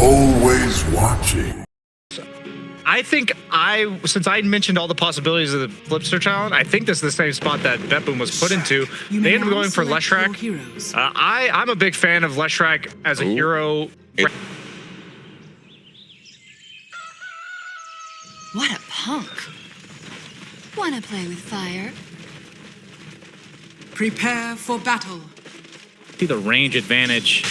always watching. I think since I mentioned all the possibilities of the Flipster Talon, I think this is the same spot that BetBoom was put into. They ended up going for Leshrac. I'm a big fan of Leshrac as a hero. What a punk. Wanna play with fire? Prepare for battle. See the range advantage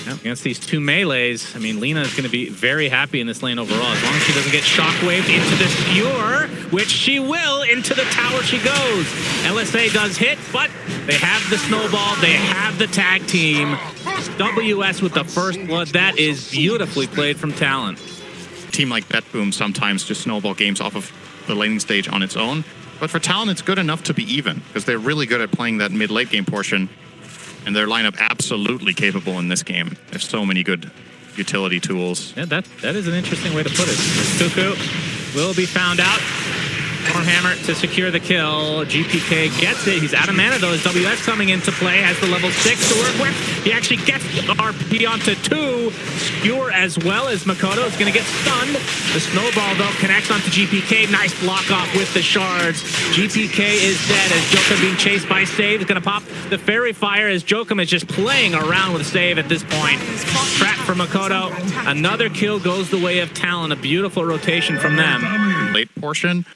against these two melees. I mean, Lina is going to be very happy in this lane overall, as long as she doesn't get shockwaved into this Skewer, which she will. Into the tower she goes. LSA does hit, but they have the snowball. They have the tag team. WS with the first blood. That is beautifully played from Talon. A team like BetBoom sometimes just snowball games off of the laning stage on its own. But for Talon, it's good enough to be even, because they're really good at playing that mid-late game portion. And their lineup absolutely capable in this game. There's so many good utility tools. Yeah, that is an interesting way to put it. Cuckoo will be found out. Stormhammer to secure the kill. GPK gets it. He's out of mana though. His WS coming into play. Has the level 6 to work with. He actually gets RP onto 2. Skewer as well as Makoto is going to get stunned. The snowball though connects onto GPK. Nice block off with the shards. GPK is dead as Jokum being chased by Save. Is going to pop the fairy fire as Jokum is just playing around with Save at this point. Trap for Makoto. Another kill goes the way of Talon. A beautiful rotation from them. Late portion.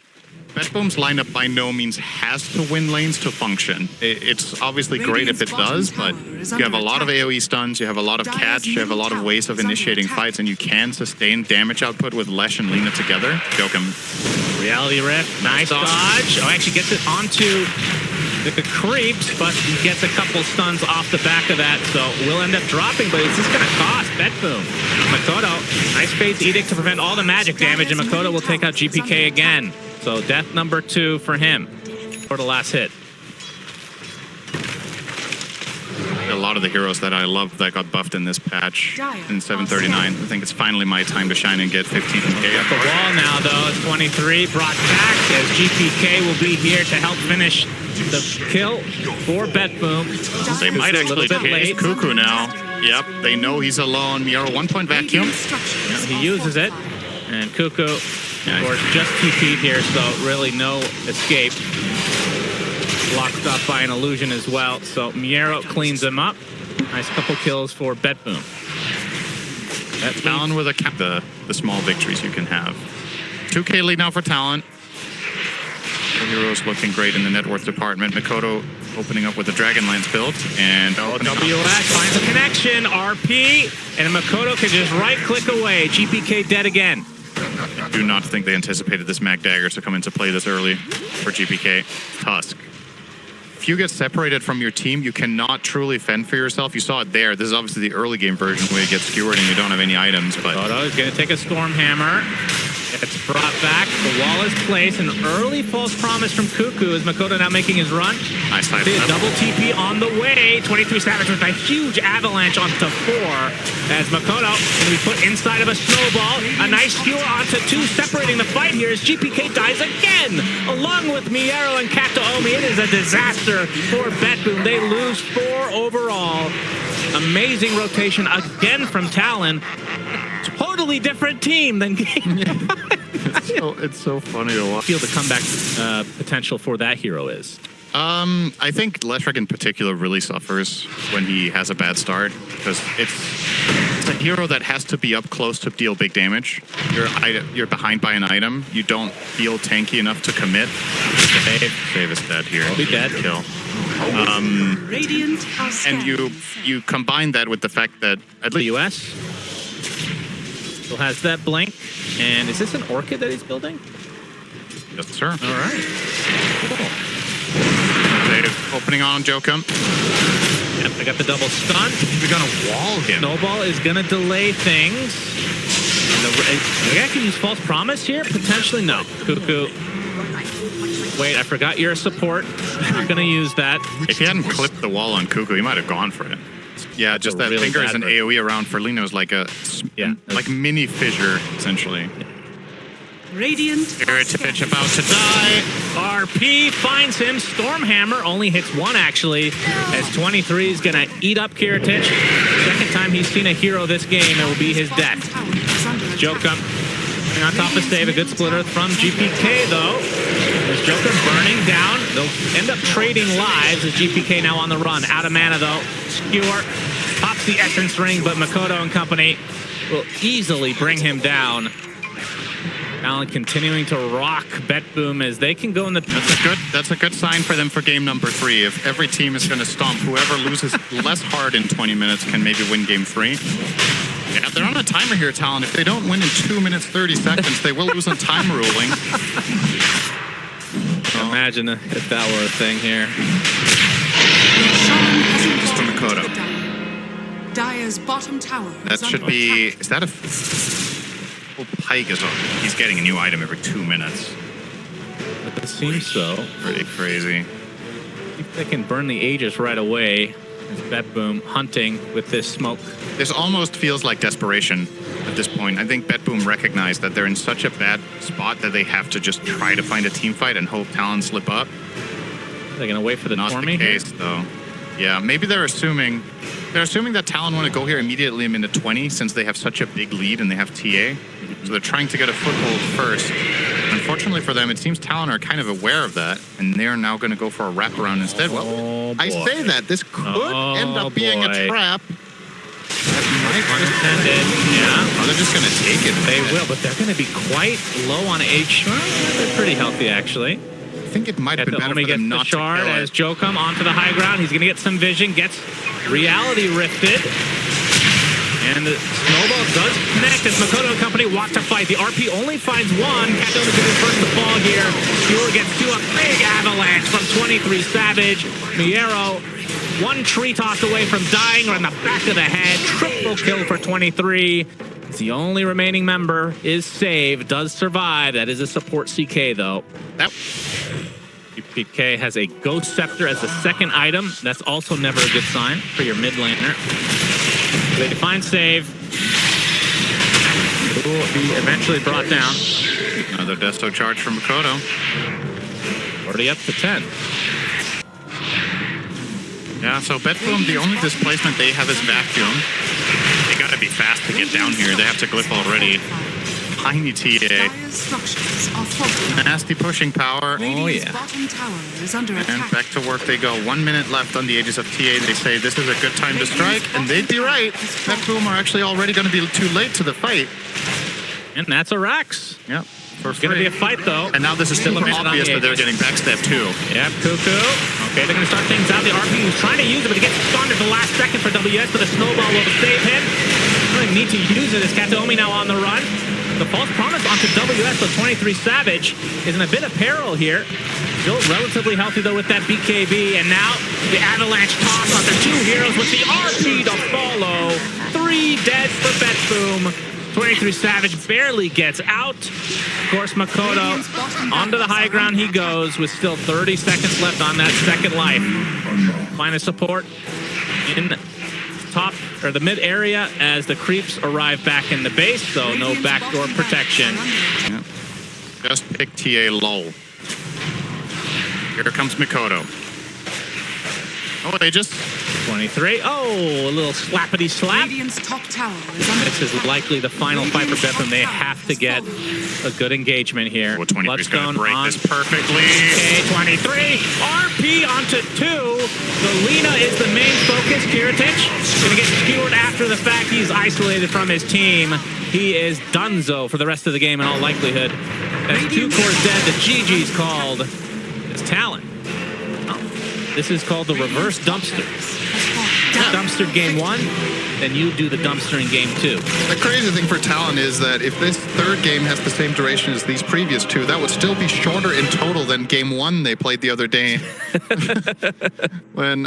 BetBoom's lineup by no means has to win lanes to function. It's obviously great if it does, but you have a lot of AoE stuns, you have a lot of catch, you have a lot of ways of initiating fights, and you can sustain damage output with Lesh and Lina together. Jokum. Reality Rift, nice dodge. Oh, actually gets it onto the creeps, but he gets a couple stuns off the back of that, so will end up dropping, but is this going to cost BetBoom? Makoto, nice Phase Edict to prevent all the magic damage, and Makoto will take out GPK again. So death number 2 for him for the last hit. A lot of the heroes that I love that got buffed in this patch in 739. I think it's finally my time to shine and get 15k. Got the wall now though. It's 23 brought back as GPK will be here to help finish the kill for BetBoom. They might actually chase Cuckoo now. Yep, they know he's alone. Miaro 1-point vacuum. Yeah, he uses it. And Cuckoo, of course, just TP'd here, so really no escape. Blocked up by an illusion as well. So Miero cleans him up. Nice couple kills for BetBoom. Talon with the small victories you can have. 2k lead now for Talon. The heroes looking great in the net worth department. Makoto opening up with the Dragonlance build. And WS finds a connection. RP. And Makoto can just right-click away. GPK dead again. I do not think they anticipated this Mag Dagger to come into play this early for GPK. Tusk. If you get separated from your team, you cannot truly fend for yourself. You saw it there. This is obviously the early game version where you get skewered and you don't have any items. But Makoto is going to take a Stormhammer. It's brought back. The wall is placed. An early false promise from Cuckoo as Makoto now making his run. Nice side double TP on the way. 23 Savage with a huge avalanche onto 4 as Makoto can be put inside of a snowball. A nice skewer onto 2, separating the fight here as GPK dies again. Along with Miero and Kataomi, it is a disaster for BetBoom. They lose 4 overall. Amazing rotation again from Talon. Totally different team than Game. It's so funny to watch. Feel the comeback potential for that hero is. I think Leshrac in particular really suffers when he has a bad start, because it's a hero that has to be up close to deal big damage. You're behind by an item. You don't feel tanky enough to commit. Save is dead here. I'll be dead. Kill. And you combine that with the fact that at The US still has that blink. And is this an Orchid that he's building? Yes, sir. All right. Cool. Opening on Jokum. Yep, I got the double stun. We're gonna wall him. Snowball is gonna delay things. And I can use false promise here? Potentially no. Cuckoo. Wait, I forgot you're a support. I'm gonna use that. If he hadn't clipped the wall on Cuckoo, he might have gone for it. Yeah, That's just that really fingers and AoE around for Lino is like a mini fissure, essentially. Radiant Heritage about to die. RP finds him. Stormhammer only hits 1 actually, as 23 is gonna eat up Kiritich. Second time time he's seen a hero this game, it will be his death. Joker on top of save, a good splitter from GPK though. As Joker burning down, they'll end up trading lives as GPK now on the run. Out of mana though, Skewer pops the Essence Ring, but Makoto and company will easily bring him down. Talon continuing to rock BetBoom as they can go in the... That's a good sign for them for game number 3. If every team is going to stomp, whoever loses less hard in 20 minutes can maybe win game 3. Yeah, they're on a timer here, Talon. If they don't win in 2 minutes 30 seconds, they will lose on time ruling. Imagine if that were a thing here. It's from Makoto. Dire's bottom tower. That should be... Is that a... Oh, Pike is on. He's getting a new item every 2 minutes. It seems so. Pretty crazy. If they can burn the Aegis right away. As BetBoom hunting with this smoke. This almost feels like desperation at this point. I think BetBoom recognized that they're in such a bad spot that they have to just try to find a team fight and hope Talon slip up. They're gonna wait for the Not Tormy the case, though. Yeah, maybe they're assuming that Talon want to go here immediately in minute 20 since they have such a big lead and they have TA. So they're trying to get a foothold first. Unfortunately for them, it seems Talon are kind of aware of that, and they're now going to go for a wraparound instead. Well, I say that. This could end up being a trap. Unintended, yeah. Oh, they're just going to take it. They will, but they're going to be quite low on H. They're pretty healthy, actually. I think it might have been better for them not to kill it. As Joe come onto the high ground, he's going to get some vision, gets reality rifted. And the snowball does connect as Makoto and company walk to fight. The RP only finds one. Captain is the first to fall here. Skewer gets to a big avalanche from 23 Savage. Miero, one tree toss away from dying on the back of the head. Triple kill for 23. It's the only remaining member is saved, does survive. That is a support CK though. UPK has a Ghost Scepter as the second item. That's also never a good sign for your mid laner. They find save. Will be eventually brought down. Another Desto charge from Makoto. Already up to 10. Yeah, so BetBoom, the only displacement they have is Vacuum. They gotta be fast to get down here. They have to glyph already. Tiny TA. Nasty pushing power. Oh yeah. And back to work they go. 1 minute left on the Aegis of TA. They say this is a good time to strike, and they'd be right. BetBoom are actually already going to be too late to the fight. And that's a Rax. Yep. It's going to be a fight though. And now this is super obvious that they're getting backstep too. Yep, Cuckoo. Okay, they're going to start things out. The RP was trying to use it, but he gets stunned at the last second for WS, but the snowball will save him. Really need to use it as Kataomi now on the run. The false promise onto WS, but 23 Savage is in a bit of peril here. Still relatively healthy though with that BKB, and now the avalanche toss onto two heroes with the RP to follow. 3 dead for BetBoom. 23 Savage barely gets out. Of course, Makoto onto the high ground he goes with still 30 seconds left on that second life. Minus support in top or the mid area as the creeps arrive back in the base, so no backdoor protection. Yep. Just pick TA lull. Here comes Makoto. Oh, they just 23. Oh, a little slappity slap. Radiant's top tower is under This is likely the final fight for BetBoom. They have to get a good engagement here. well, 23 is going to break this perfectly. Okay, 23. RP onto 2. So Lina is the main focus. Kiritich going to get skewered after the fact. He's isolated from his team. He is donezo for the rest of the game in all likelihood. As 2 cores dead, the GG's called. It's Talon. This is called the reverse dumpster. Dumpster game 1, then you do the dumpster in game 2. The crazy thing for Talon is that if this third game has the same duration as these previous 2, that would still be shorter in total than game 1 they played the other day. When